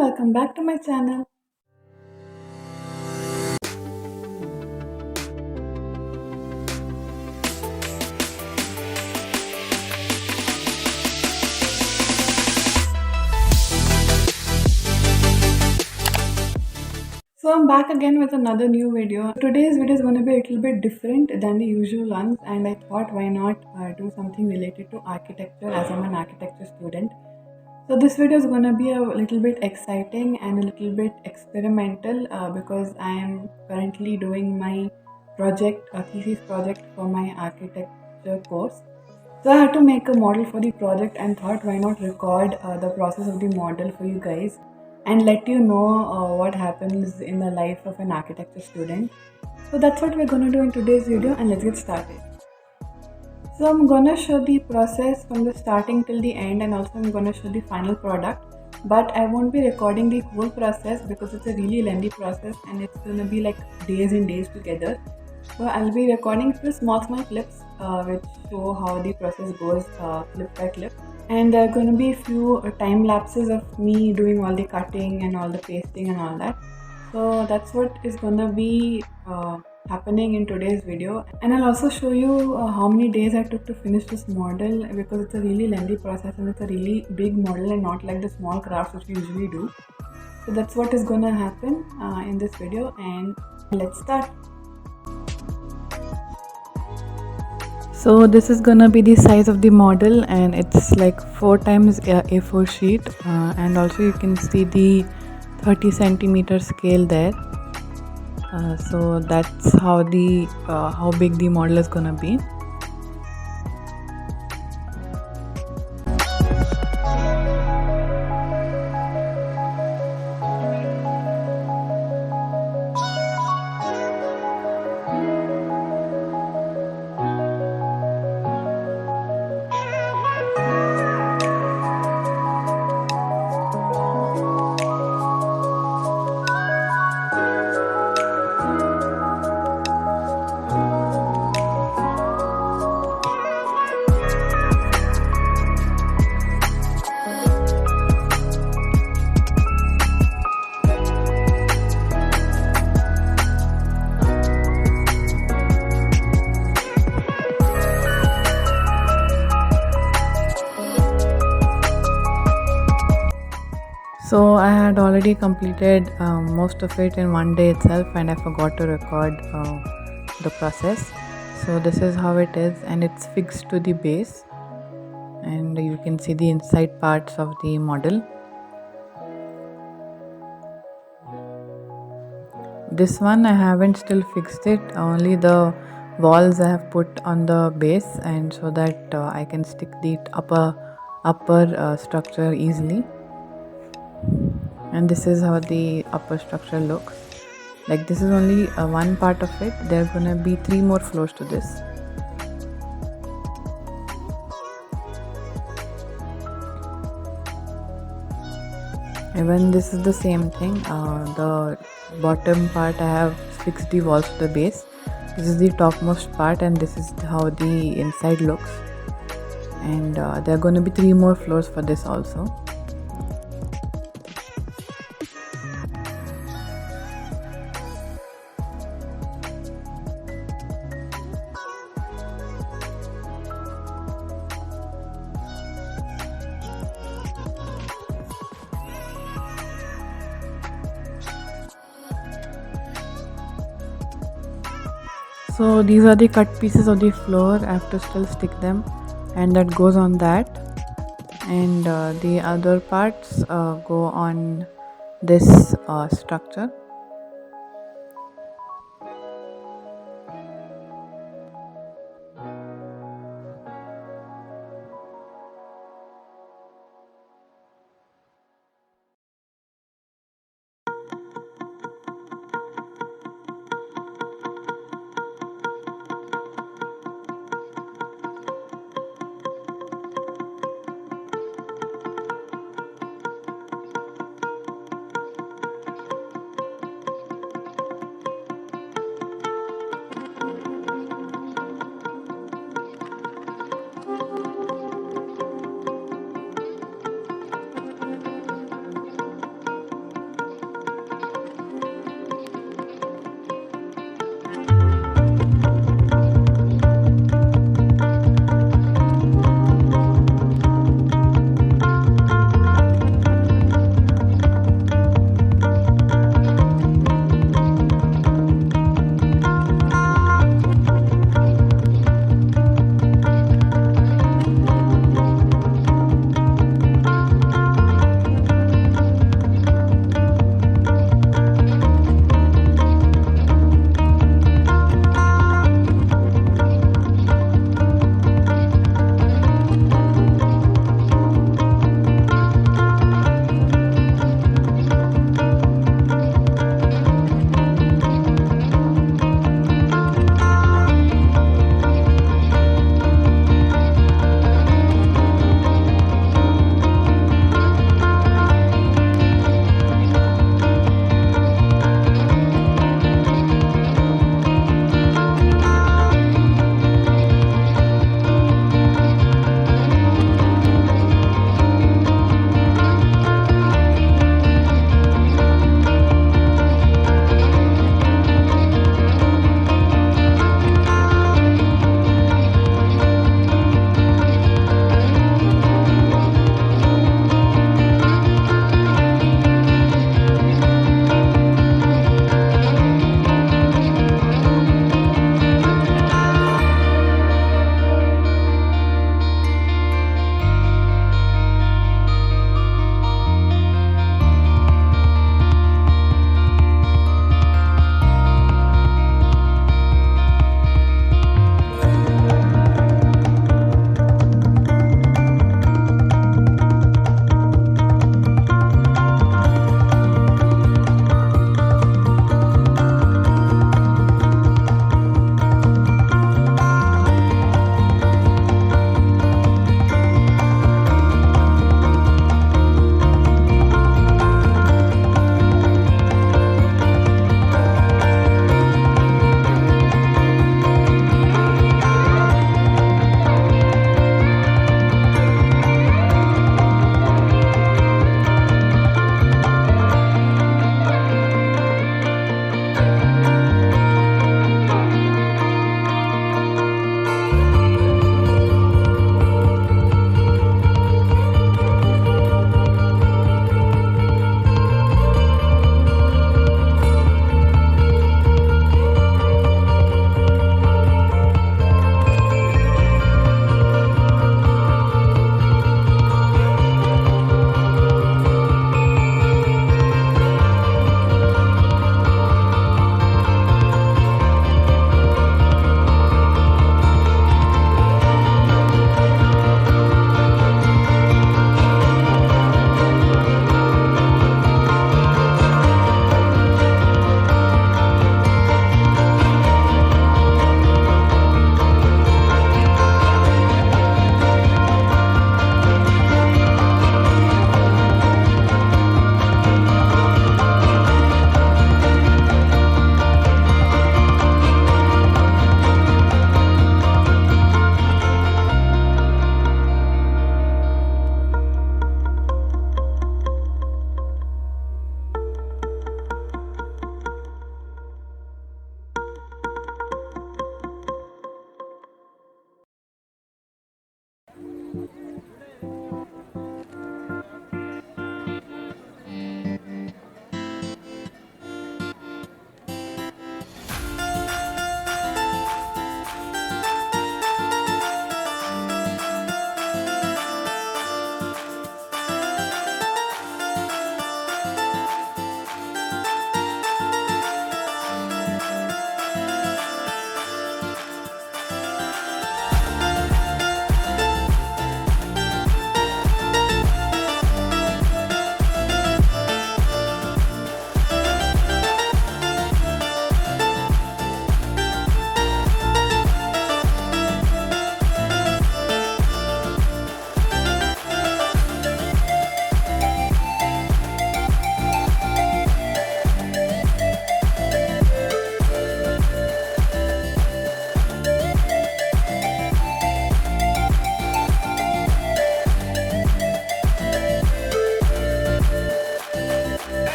welcome back to my channel. So I'm back again with another new video. Today's video is going to be a little bit different than the usual ones, and I thought why not do something related to architecture as I'm an architecture student. So this video is going to be a little bit exciting and a little bit experimental because I am currently doing my project, a thesis project for my architecture course. So I had to make a model for the project and thought why not record the process of the model for you guys and let you know what happens in the life of an architecture student. So that's what we're going to do in today's video, and let's get started. So I'm gonna show the process from the starting till the end, and also I'm gonna show the final product. But I won't be recording the whole process because it's a really lengthy process and it's gonna be like days and days together. So I'll be recording few small clips which show how the process goes clip by clip. And there are gonna be few time lapses of me doing all the cutting and all the pasting and all that. So that's what is gonna be happening in today's video, and I'll also show you how many days I took to finish this model because it's a really lengthy process and it's a really big model and not like the small crafts which we usually do. So that's what is gonna happen in this video, and let's start. So this is gonna be the size of the model, and it's like 4 times A4 sheet, and also you can see the 30 centimeter scale there. So that's how big the model is gonna be. So I had already completed most of it in one day itself, and I forgot to record the process. So this is how it is, and it's fixed to the base, and you can see the inside parts of the model. This one I haven't still fixed it, only the walls I have put on the base, and so that I can stick the upper structure easily. And this is how the upper structure looks like. This is only one part of it. There are gonna be 3 more floors to this. Even this is the same thing. The bottom part I have fixed the walls to the base. This is the topmost part, and this is how the inside looks. And there are going to be 3 more floors for this also. So these are the cut pieces of the floor. I have to still stick them, and that goes on that, and the other parts go on this structure.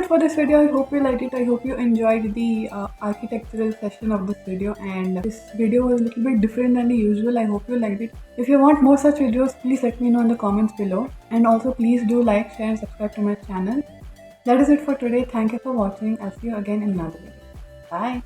for this video. I hope you liked it. I hope you enjoyed the architectural session of this video, and this video was a little bit different than the usual. I hope you liked it. If you want more such videos, please let me know in the comments below, and also please do like, share and subscribe to my channel. That is it for today. Thank you for watching. I'll see you again in another video. Bye.